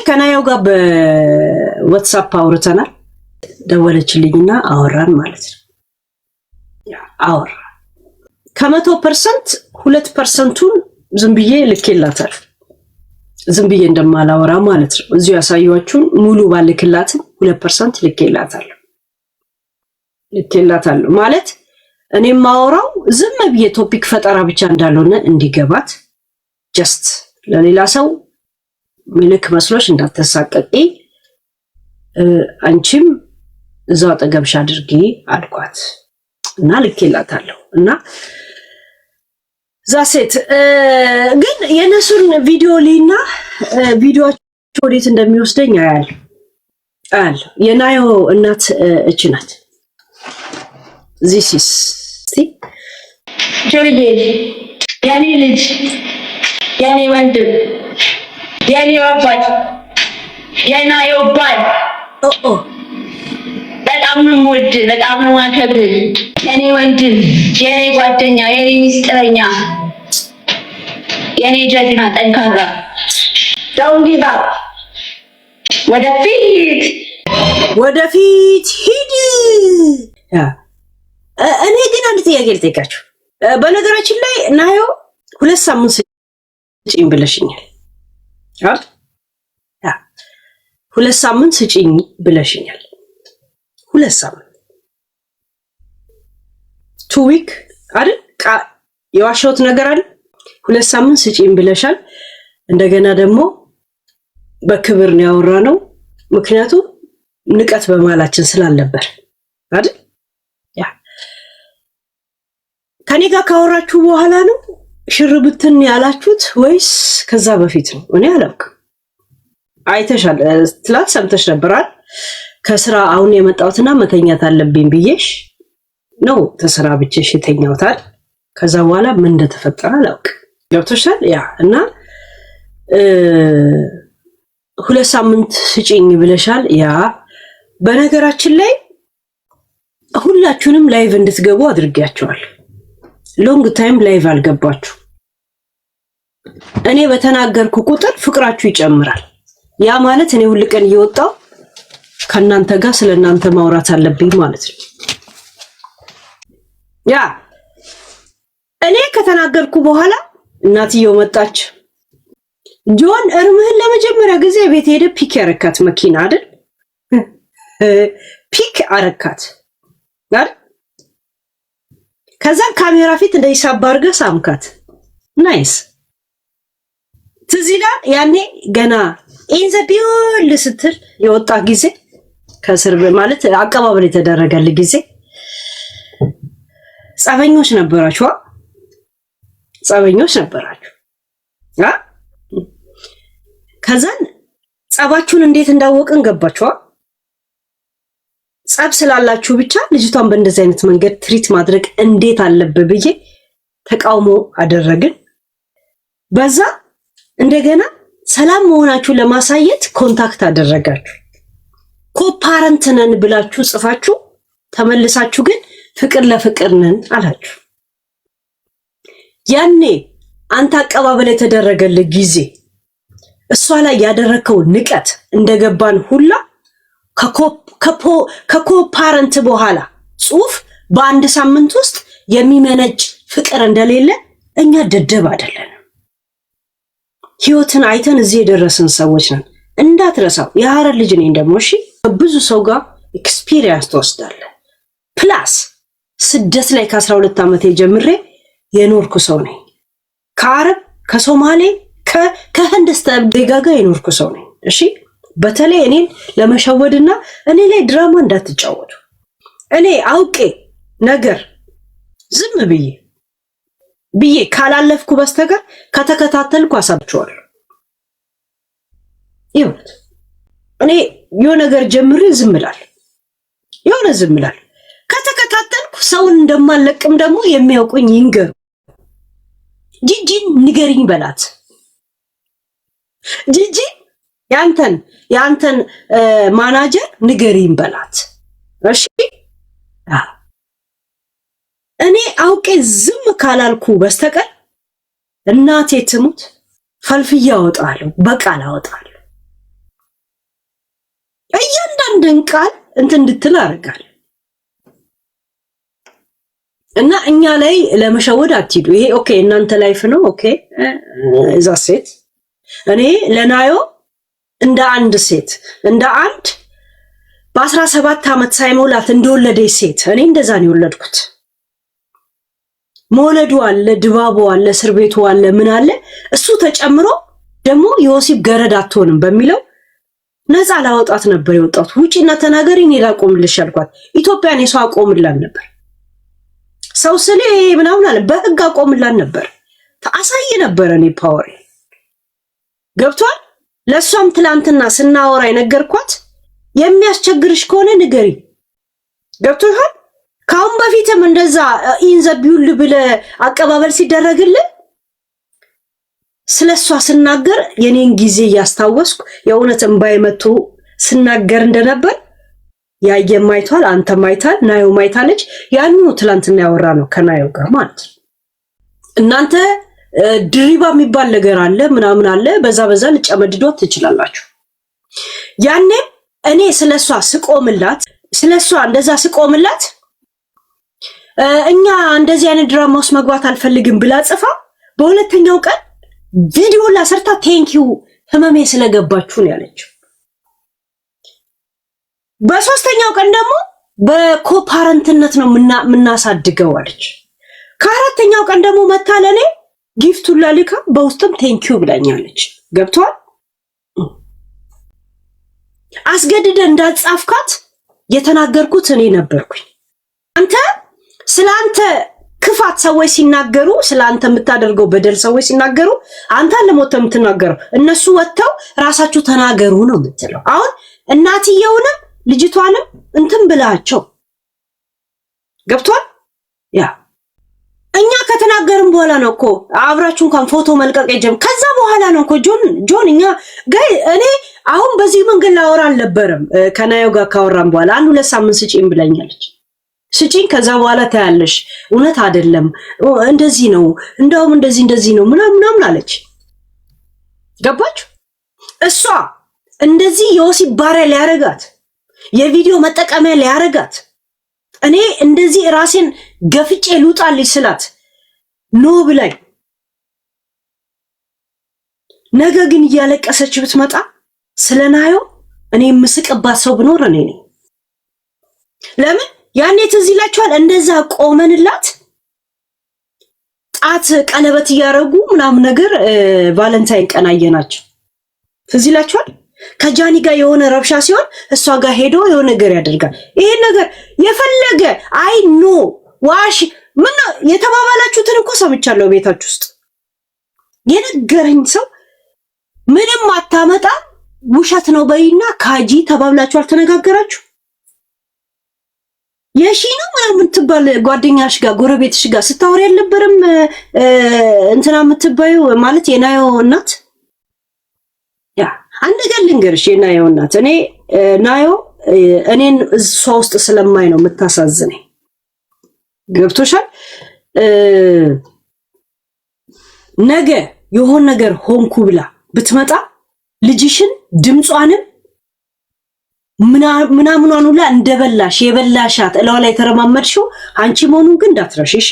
ከናየው ጋር በዋትስአፕ አውርተናል። ደወለችልኝና አወራን ማለት ነው። ያ አወራ ከ100% 2%ቱን ዝም ብዬ ልኬላታል። ዝም ብዬ እንደማላወራ ማለት ነው። እዚሁ ያሳዩአችሁን ሙሉ ባልክላትም 2% ልኬላታል ማለት እኔም ማወራው ዝም ብዬ ቶፒክ ፈጠራ ብቻ እንዳልሆነ እንዲገባት ጀስት ለሌላ ሰው ምልክ መስሎሽ እንዳትሳቀቂ አንቺም እዛው አጠገብሽ አድርጊ አልኳት እና ልኬላታለሁ እና ዛሴት ግን የነሱን ቪዲዮ ሊና ቪዲዮአቸው ወዴት እንደሚወስደኝ አያል የናዮ እናት እቺ ናት this is see ጆርጌ ያኔ ልጅ ያኔ ወንድም ያኔ አባት የናዮ ባል በጣም ነው ወድ በጣም ነው አከብር የኔ ወንድም የኔ ጓደኛ የኔ ሚስጥረኛ የኔ ጀግና ጠንካራ don't give up ወደፊት ሂድ ያ እኔ ግን አንድ ጥያቄ ልጠይቃችሁ በነገራችን ላይ ናዮ 2 ሳምንት ስጪኝ ብለሽኛል አይደል ያ 2 ሳምንት ስጪኝ ብለሽኛል 2 ሳምንት 2 ዊክ አይደል የዋሸሁት ነገር አለ 2 ሳምንት ስጪኝ ብለሻል እንደገና ደግሞ በክብር ነው ያወራነው ምክንያቱም ንቀት በማላችን ስላልነበር አይደል ያ ከኔ ጋር ካወራችሁ በኋላ ነው ሽርብትን ያላችሁት ወይስ ከዛ በፊት ነው እኔ አላውቅም አይተሻል ትላት ሰምተሽ ነበራል ከስራ አሁን የመጣሁትና መተኛት አለብኝ ብዬሽ ነው ተሰራብቼሽ የተኛውታል ከዛ በኋላ ምን እንደተፈጠረ አላውቅም ገብቶሻል ያ እና 2 ሳምንት ስጪኝ ብለሻል ያ በነገራችን ላይ ሁላችሁንም ላይቭ እንድትገቡ አድርጌያችኋል ሎንግ ታይም ላይቭ አልገባችሁ እኔ በተናገርኩ ቁጥር ፍቅራችሁ ይጨምራል ያ ማለት እኔ ሁሉ ቀን እየወጣው ከናንተ ጋር ስለናንተ ማውራት አለብኝ ማለት ነው ያ እኔ ከተናገርኩ በኋላ እናትየው መጣች ጆን እርምህን ለመጀመሪያ ጊዜ ቤት ሄደ ፒክ ያረካት መኪና አይደል ፒክ አረካት ጋር ከዛ ካሜራ ፊት እንደይሳብ አድርገህ ሳምካት ናይስ ትዚላ ያኔ ገና ኢንዘቢውል ስትል የወጣ ጊዜ ከስር ማለት አቀባበል የተደረገል ጊዜ ጸበኞች ነበራችሁ አ ከዛን ጸባችሁን እንዴት እንዳወቅን ገባችሁ ጸብ ስላላችሁ ብቻ ልጅቷን በእንደዚህ አይነት መንገድ ትሪት ማድረግ እንዴት አለበት ብዬ ተቃውሞ አደረግን በዛ እንደገና ሰላም መሆናችሁን ለማሳየት ኮንታክት አደረጋችሁ ኮፓረንት ነን ብላችሁ ጽፋችሁ ተመልሳችሁ ግን ፍቅር ለፍቅር ነን አላችሁ ያኔ አንተ አቀባበል የተደረገልህ ጊዜ እሷ ላይ ያደረከው ንቀት እንደገባን ሁላ ከኮፓረንት በኋላ ጽሁፍ በአንድ ሳምንት ውስጥ የሚመነጭ ፍቅር እንደሌለ እኛ ደደብ አይደለም ህይወትን አይተን እዚህ የደረስን ሰዎች ነን እንዳትረሳው የሐረር ልጅ ነኝ ደግሞ እሺ ብዙ ሰው ጋር ኤክስፒሪየንስ ተወስዳለህ ፕላስ ስደት ላይ ከ12 ዓመት ጀምሬ የኖርኩ ሰው ነኝ ከአረብ ከሶማሌ ከህንድ ስተብደጋጋ የኖርኩ ሰው ነኝ እሺ በተለይ እኔን ለመሸወድና እኔ ላይ ድራማ እንዳትጫወቱ እኔ አውቄ ነገር ዝም ብዬ ካላለፍኩ በስተቀር ከተከታተልኩ አሳብቻለሁ ይሁት እኔ የሆነ ነገር ጀምሬ ዝም እላለሁ ከተከታተልኩ ሰውን እንደማለቅም ደግሞ የሚያውቁኝ ይንገሩ ጂጂን ንገሪኝ በላት ጂጂ ያንተን ማናጀር ንገሪኝ በላት እሺ እኔ አውቄ ዝም ካላልኩ በስተቀር እናቴ ትሙት ፈልፍያ አወጣለሁ በቃል አወጣለሁ አንድን ቃል እንትን እንድትል አደርጋለሁ። እና እኛ ላይ ለመሸወድ አትሂዱ። ይሄ ኦኬ እናንተ ላይፍ ነው። ኦኬ እዛ ሴት እኔ ለናዮ እንደ አንድ ሴት እንደ አንድ በ17 ዓመት ሳይሞላት እንደወለደች ሴት እኔ እንደዛ ነው የወለድኩት። መውለዱ አለ፣ ድባቡ አለ፣ እስር ቤቱ አለ፣ ምን አለ እሱ ተጨምሮ ደግሞ የወሲብ ገረድ አትሆንም በሚለው ነፃ ላወጣት ነበር የወጣት። ውጪና ተናገሪ እኔ ላቆምልሽ አልኳት። ኢትዮጵያን የሰው አቆምላን ነበር ሰው ስለ ምናምን አለ በህግ አቆምላን ነበር። ታሳይ ነበር እኔ ፓወር ገብቷል። ለሷም ትላንትና ስናወራ የነገርኳት የሚያስቸግርሽ ከሆነ ንገሪ ገብቷል። ካሁን በፊትም እንደዛ ኢንዘቢውል ብለ አቀባበል ሲደረግልህ ስለሷ ስናገር የኔን ጊዜ ያስታወስኩ የእውነት እንባይ መጥቶ ስናገር እንደነበር ያየም አይቷል፣ አንተም አይታል፣ ናዮ ማይታለች። ያንኑ ትላንትና ያወራ ነው ከናዮ ጋር ማለት እናንተ ድሪባ የሚባል ነገር አለ ምናምን አለ በዛ ልጨመድዶት ትችላላችሁ። ያኔ እኔ ስለሷ ስቆምላት ስለሷ እንደዛ ስቆምላት እኛ እንደዚህ አይነት ድራማ ውስጥ መግባት አልፈልግም ብላ ጽፋ በሁለተኛው ቀን ቪዲዮ ላሰርታ ቴንኪዩ ህመሜ ስለገባችሁ ነው ያለችው። በሶስተኛው ቀን ደግሞ በኮፓረንትነት ነው ምናሳድገው አለች። ከአራተኛው ቀን ደግሞ መታ ለኔ ጊፍቱን ላልካ በውስጥም ቴንኪዩ ብላኛለች። ገብቷል። አስገድደ እንዳጻፍካት የተናገርኩት እኔ ነበርኩኝ። አንተ ስላንተ ክፋት ሰዎች ሲናገሩ ስላንተ የምታደርገው በደል ሰዎች ሲናገሩ አንተ ለሞት የምትናገረው እነሱ ወጥተው ራሳችሁ ተናገሩ ነው የምትለው። አሁን እናትየውንም ልጅቷንም እንትን ብላቸው ገብቷል። ያ እኛ ከተናገርን በኋላ ነው እኮ አብራችሁ እንኳን ፎቶ መልቀቅ የጀመረው። ከዛ በኋላ ነው እኮ ጆን እኛ ጋር እኔ አሁን በዚህ መንገድ ላወራ አልነበረም። ከናዮ ጋር ካወራን በኋላ 1-2 ሳምንት ስጪኝ ብላኛለች። ስጪኝ ከዛ በኋላ ታያለሽ እውነት አይደለም እንደዚህ ነው እንደውም እንደዚህ ነው ምናምን አለች። ገባችሁ? እሷ እንደዚህ የወሲብ ባሪያ ሊያረጋት የቪዲዮ መጠቀሚያ ሊያረጋት እኔ እንደዚህ ራሴን ገፍጬ ልውጣልኝ ስላት ኖ ብላኝ ነገ ግን እያለቀሰች ብትመጣ ስለናዮ እኔ ምስቅባት ሰው ብኖር እኔ ነኝ። ለምን ያኔ ትዝ ይላችኋል እንደዛ ቆመንላት ጣት ቀለበት እያረጉ ምናምን ነገር ቫለንታይን ቀን አየናቸው። ትዝ ይላችኋል ከጃኒ ጋር የሆነ ረብሻ ሲሆን እሷ ጋር ሄዶ የሆነ ነገር ያደርጋል። ይሄ ነገር የፈለገ አይ ኖ ዋሽ ምን የተባባላችሁትን እኮ ሰምቻለሁ። ቤታችሁ ውስጥ የነገረኝ ሰው ምንም አታመጣ ውሸት ነው በይና ካጂ ተባብላችሁ አልተነጋገራችሁ? የሺ ነው ምናምን ትባል ጓደኛሽ ጋር ጎረቤትሽ ጋር ስታወሪ ያልነበረም እንትና የምትባዩ ማለት የናዮ እናት ያ አንድ ነገር ልንገርሽ የናዮ እናት እኔ ናዮ እኔን እሷ ውስጥ ስለማይ ነው የምታሳዝነኝ። ገብቶሻል? ነገ የሆነ ነገር ሆንኩ ብላ ብትመጣ ልጅሽን ድምጿንም ምናምኗን ሁላ እንደበላሽ የበላሻት እላው ላይ ተረማመድሽው አንቺ መሆኑን ግን እንዳትረሽ። እሺ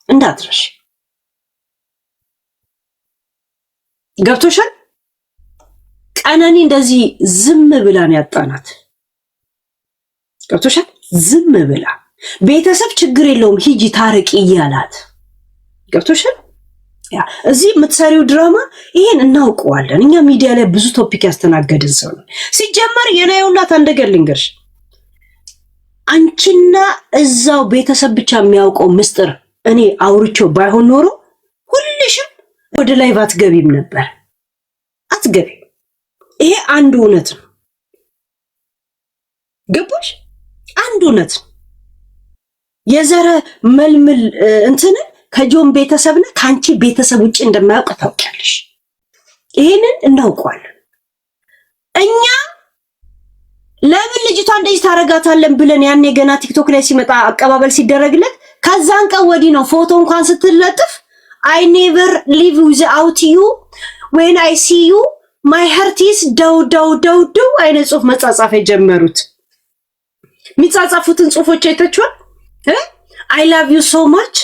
እንዳትረሽ። ገብቶሻል? ቀነኒ እንደዚህ ዝም ብላ ነው ያጣናት። ገብቶሻል? ዝም ብላ ቤተሰብ ችግር የለውም ሂጂ ታረቂ እያላት ገብቶሻል? ያ እዚህ የምትሰሪው ድራማ ይሄን እናውቀዋለን እኛ ሚዲያ ላይ ብዙ ቶፒክ ያስተናገድን ሰው ነው። ሲጀመር የናዮ እናት አንደገር ልንገርሽ አንቺና እዛው ቤተሰብ ብቻ የሚያውቀው ምስጢር እኔ አውርቼው ባይሆን ኖሮ ሁልሽም ወደ ላይ ባትገቢም ነበር። አትገቢ። ይሄ አንድ እውነት ነው። ገባሽ? አንድ እውነት ነው። የዘረ መልምል እንትን ከጆን ቤተሰብና ካንቺ ቤተሰብ ውጪ እንደማያውቅ ታውቂያለሽ። ይሄንን እናውቀዋለን እኛ። ለምን ልጅቷ እንደዚህ ታረጋታለን ብለን ያኔ ገና ቲክቶክ ላይ ሲመጣ አቀባበል ሲደረግለት ከዛን ቀን ወዲህ ነው ፎቶ እንኳን ስትለጥፍ I never live without you when I see you ማይ ሀርቲስ ደው አይነት ጽሁፍ መጻጻፍ የጀመሩት። የሚጻጻፉትን ጽሁፎች አይታችኋል? አይ ላቭ ዩ ሶ ማች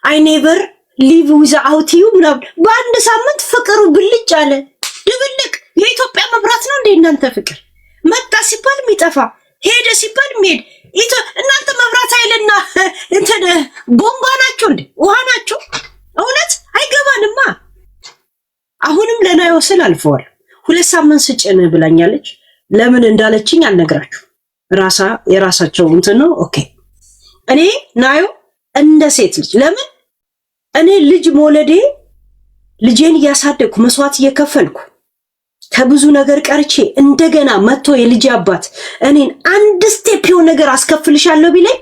አይ ኔቨር ሊቭ ዊዝአውት ዩ ምናምን። በአንድ ሳምንት ፍቅሩ ብልጭ አለ። ድብልቅ። የኢትዮጵያ መብራት ነው እንዴ እናንተ ፍቅር? መጣ ሲባል የሚጠፋ ሄደ ሲባል የሚሄድ እናንተ መብራት ኃይልና እንትን ቦምባ ናቸው እንዴ? ውሃ ናቸው? እውነት አይገባንማ። አሁንም ለናዮ ስል አልፈዋል። 2 ሳምንት ስጭን ብላኛለች። ለምን እንዳለችኝ አልነግራችሁ። የራሳቸው እንትን ነው። ኦኬ እኔ ናዮ እንደ ሴት ልጅ ለምን እኔ ልጅ መውለዴ ልጄን እያሳደግኩ መስዋዕት እየከፈልኩ ከብዙ ነገር ቀርቼ እንደገና መጥቶ የልጅ አባት እኔን አንድ ስቴፕ የሆነ ነገር አስከፍልሻለሁ ቢለኝ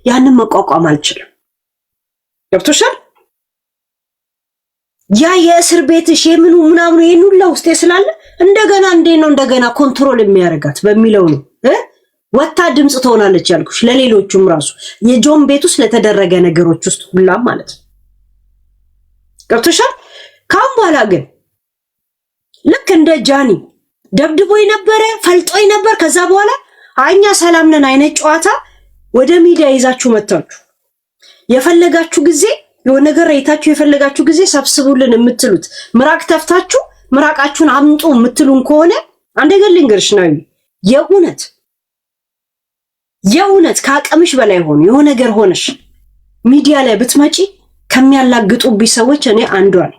ያንን መቋቋም አልችልም። ገብቶሻል? ያ የእስር ቤትሽ የምኑ ምናምኑ ይሄን ሁሉ ውስጤ ስላለ እንደገና እንደገና ኮንትሮል የሚያደርጋት በሚለው ነው ወታ ድምጽ ትሆናለች ያልኩሽ። ለሌሎቹም ራሱ የጆን ቤት ውስጥ ለተደረገ ነገሮች ውስጥ ሁላም ማለት ነው። ገብቶሻል? ካሁን በኋላ ግን ልክ እንደ ጃኒ ደብድቦኝ ነበረ፣ ፈልጦኝ ነበር። ከዛ በኋላ አኛ ሰላም ነን አይነት ጨዋታ ወደ ሚዲያ ይዛችሁ መጣችሁ። የፈለጋችሁ ጊዜ የሆነ ነገር አይታችሁ የፈለጋችሁ ጊዜ ሰብስቡልን የምትሉት ምራቅ ተፍታችሁ ምራቃችሁን አምጡ የምትሉን ከሆነ አንድ ነገር ልንገርሽ ነው፣ የእውነት ከአቅምሽ በላይ ሆኖ የሆነ ነገር ሆነሽ ሚዲያ ላይ ብትመጪ ከሚያላግጡብኝ ሰዎች እኔ አንዷ ነኝ።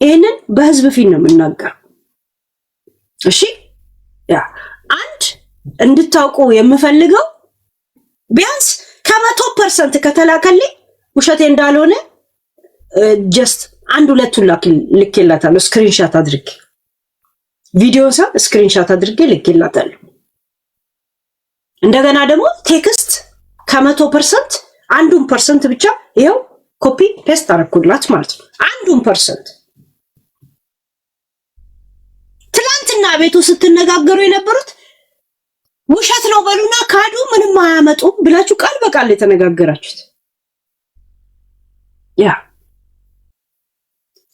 ይሄንን በህዝብ ፊት ነው የምናገረው። እሺ ያ አንድ እንድታውቁ የምፈልገው ቢያንስ ከ100% ከተላከልኝ ውሸቴ እንዳልሆነ ጀስት 1-2 ልኬላታለሁ። ስክሪንሻት አድርጌ ቪዲዮን ስክሪንሻት አድርጌ ልኬላታለሁ። እንደገና ደግሞ ቴክስት ከ100% 1% ብቻ ይኸው ኮፒ ፔስት አደረኩላት ማለት ነው። 1% ትላንትና ቤቱ ስትነጋገሩ የነበሩት ውሸት ነው በሉና ካዱ ምንም አያመጡም ብላችሁ ቃል በቃል የተነጋገራችሁት ያ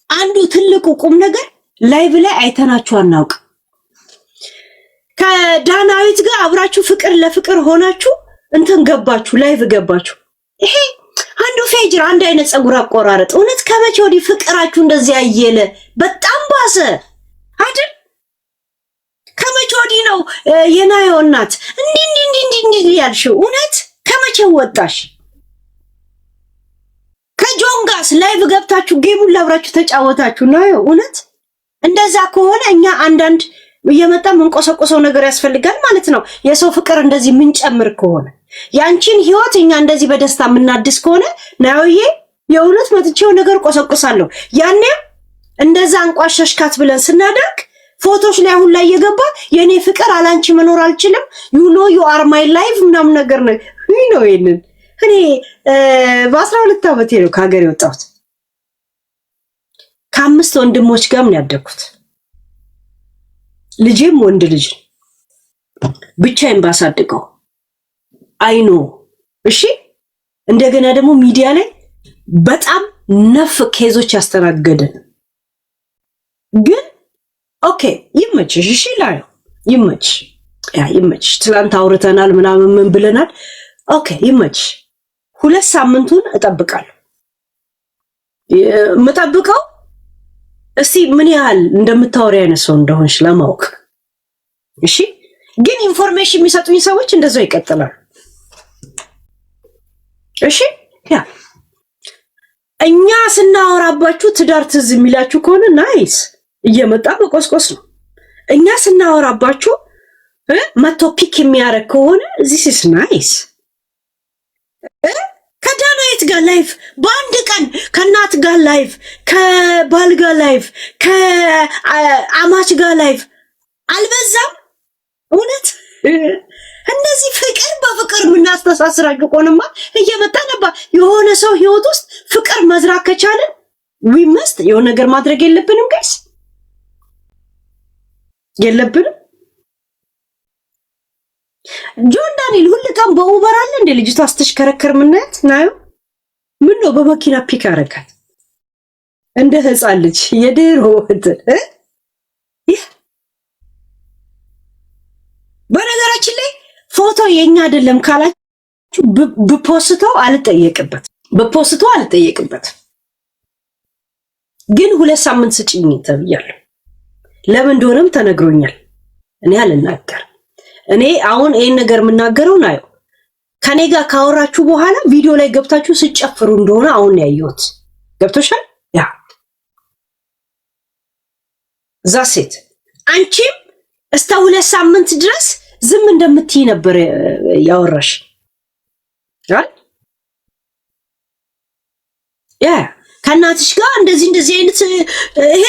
አንዱ ትልቁ ቁም ነገር ላይቭ ላይ አይተናችሁ አናውቅ። ከዳናዊት ጋር አብራችሁ ፍቅር ለፍቅር ሆናችሁ እንትን ገባችሁ፣ ላይቭ ገባችሁ። ይሄ አንዱ ፌጅር አንድ አይነት ፀጉር አቆራረጥ። እውነት ከመቼ ወዲህ ፍቅራችሁ እንደዚህ አየለ? በጣም ባሰ አይደል? ከመቼ ወዲህ ነው የናዮ እናት እንዲህ ያልሽው? እውነት ከመቼ ወጣሽ? ከጆን ጋርስ ላይቭ ገብታችሁ ጌሙን ላብራችሁ ተጫወታችሁ ነው? እውነት እንደዛ ከሆነ እኛ አንዳንድ እየመጣ መንቆሰቆሰው ነገር ያስፈልጋል ማለት ነው። የሰው ፍቅር እንደዚህ ምንጨምር ከሆነ ያንቺን ህይወት እኛ እንደዚህ በደስታ ምናድስ ከሆነ ናዮዬ የእውነት መጥቼው ነገር ቆሰቆሳለሁ። ያኔ እንደዛ አንቋሸሽካት ብለን ስናደርግ ፎቶች ላይ አሁን ላይ እየገባ የኔ ፍቅር አላንቺ መኖር አልችልም ዩ ኖ ዩ አር ማይ ላይፍ ምናምን ነገር ነው ይሄንን እኔ በ12 ዓመቴ ነው ከሀገር የወጣሁት። ከ5 ወንድሞች ጋር ምን ያደግኩት ልጄም ወንድ ልጅ ብቻዬን ባሳድገው አይኖ እሺ። እንደገና ደግሞ ሚዲያ ላይ በጣም ነፍ ኬዞች ያስተናገደን ግን ኦኬ ይመችሽ። እሺ ላይ ይመችሽ። ትላንት አውርተናል ምናምን ምን ብለናል። ኦኬ ይመችሽ። 2 ሳምንቱን እጠብቃለሁ። የምጠብቀው እስቲ ምን ያህል እንደምታወሪ አይነት ሰው እንደሆንሽ ለማወቅ እሺ። ግን ኢንፎርሜሽን የሚሰጡኝ ሰዎች እንደዛው ይቀጥላሉ። እሺ ያ እኛ ስናወራባችሁ ትዳር ትዝ የሚላችሁ ከሆነ ናይስ እየመጣ በቆስቆስ ነው። እኛ ስናወራባችሁ መቶ ፒክ የሚያደርግ ከሆነ this is nice። ከዳናይት ጋር ላይፍ በአንድ ቀን ከእናት ጋር ላይፍ፣ ከባል ጋር ላይፍ፣ ከአማች ጋር ላይፍ አልበዛም? እውነት እንደዚህ ፍቅር በፍቅር የምናስተሳስራችሁ ከሆነማ እየመጣ ነበር። የሆነ ሰው ህይወት ውስጥ ፍቅር መዝራት ከቻለን we must የሆነ ነገር ማድረግ የለብንም ጋይስ? የለብንም? ጆን ዳንኤል ሁሉ ቀን በኡበር አለ እንደ ልጅቷ ስትሽከረከር ምናያት ናዩ። ምን ነው በመኪና ፒክ አረጋት እንደ ህፃን ልጅ የድሮ እንትን በነገራችን ላይ ፎቶ የኛ አይደለም ካላችሁ በፖስተው አልጠየቅበት ግን 2 ሳምንት ስጭኝ ተብያለሁ። ለምን እንደሆነም ተነግሮኛል። እኔ አልናገር። እኔ አሁን ይሄን ነገር የምናገረው ነው ከኔ ጋር ካወራችሁ በኋላ ቪዲዮ ላይ ገብታችሁ ስጨፍሩ እንደሆነ አሁን ያየሁት ገብቶሻል። ያ ዛሴት አንቺም እስከ 2 ሳምንት ድረስ ዝም እንደምትይ ነበር ያወራሽ አይደል? ያ ከናትሽ ጋር እንደዚህ አይነት ይሄ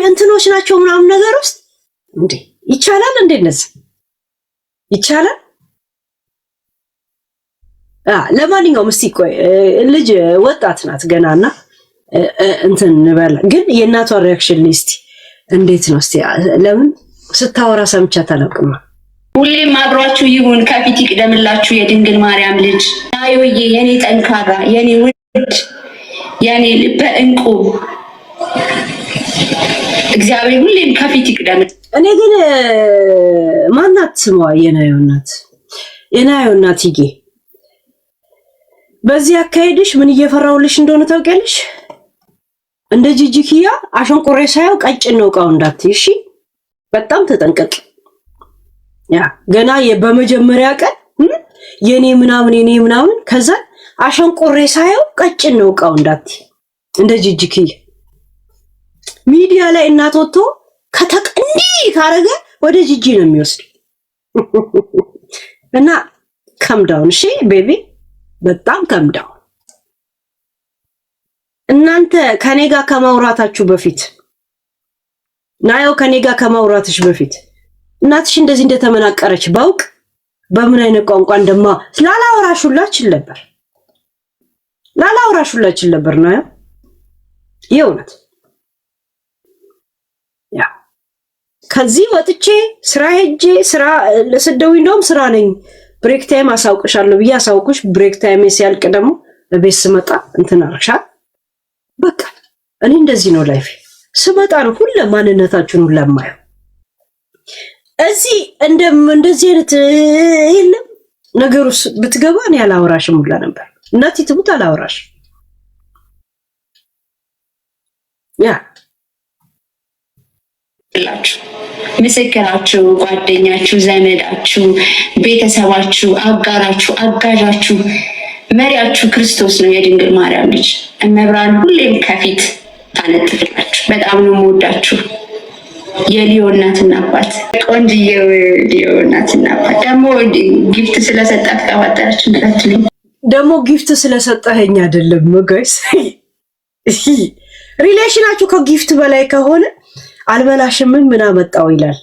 እንትኖች ናቸው ምናምን ነገር ውስጥ እንዴ ይቻላል እንዴ? እነዚህ ይቻላል? ለማንኛውም እስቲ ቆይ ልጅ ወጣት ናት ገናና እንትን እንበላ። ግን የእናቷ ሪአክሽን ሊስት እንዴት ነው? እስቲ ለምን ስታወራ ሰምቻት አላውቅም። ሁሌም አብሯችሁ ይሁን፣ ከፊት ይቅደምላችሁ የድንግል ማርያም ልጅ ናዮዬ፣ የኔ ጠንካራ፣ የኔ ውድ፣ የኔ ልበ እንቁ እግዚአብሔር ሁሌም ከፊት ይቅደም። እኔ ግን ማናት ስሟ የናዮ እናት ይጌ በዚህ አካሄድሽ ምን እየፈራውልሽ እንደሆነ ታውቂያለሽ? እንደ ጂጂኪያ አሸንቆሬ ሳይው ቀጭን ነው ቃው እንዳትይ እሺ። በጣም ተጠንቀቂ። ያ ገና በመጀመሪያ ቀን የኔ ምናምን ከዛ አሸንቆሬ ሳይው ቀጭን ነው ቃው እንዳትይ። እንደ ጂጂኪያ ሚዲያ ላይ እናት ወጥቶ ከተቀንዲ ካረገ ወደ ጂጂ ነው የሚወስድ እና ካምዳውን እሺ ቤቢ በጣም ከምዳው። እናንተ ከኔ ጋር ከማውራታችሁ በፊት ናዮ ከኔ ጋር ከማውራትሽ በፊት እናትሽ እንደዚህ እንደተመናቀረች ባውቅ በምን አይነት ቋንቋ እንደማ ላላወራሹላችን ነበር ናዮ የእውነት ያ ከዚህ ወጥቼ ስራ ሄጄ ስራ ለሰደውኝ እንደውም ስራ ነኝ ብሬክ ታይም አሳውቅሻለሁ ብዬ አሳውቅሽ ብሬክ ታይም ሲያልቅ ደግሞ በቤት ስመጣ እንትን አርሻ በቃ እኔ እንደዚህ ነው ላይፍ ስመጣ ነው ሁሉ ማንነታችሁን ሁሉ ማየው እዚህ እንደዚህ አይነት የለም ነገሩስ ብትገባ እኔ አላወራሽም ሁላ ነበር እናቴ ትሙት አላወራሽ ያ ምስክራችሁ ጓደኛችሁ ዘመዳችሁ ቤተሰባችሁ አጋራችሁ አጋዣችሁ መሪያችሁ ክርስቶስ ነው የድንግል ማርያም ልጅ እመብርሃን ሁሌም ከፊት ታነጥፍላችሁ። በጣም ነው የምወዳችሁ የሊዮ እናትና አባት ቆንጅዬው ሊዮ እናትና አባት። ደግሞ ጊፍት ስለሰጣት ተዋጣች እንደትልኝ ደግሞ ጊፍት ስለሰጠኸኝ አይደለም ጋይስ ሪሌሽናችሁ ከጊፍት በላይ ከሆነ አልበላሽም ምን አመጣው ይላል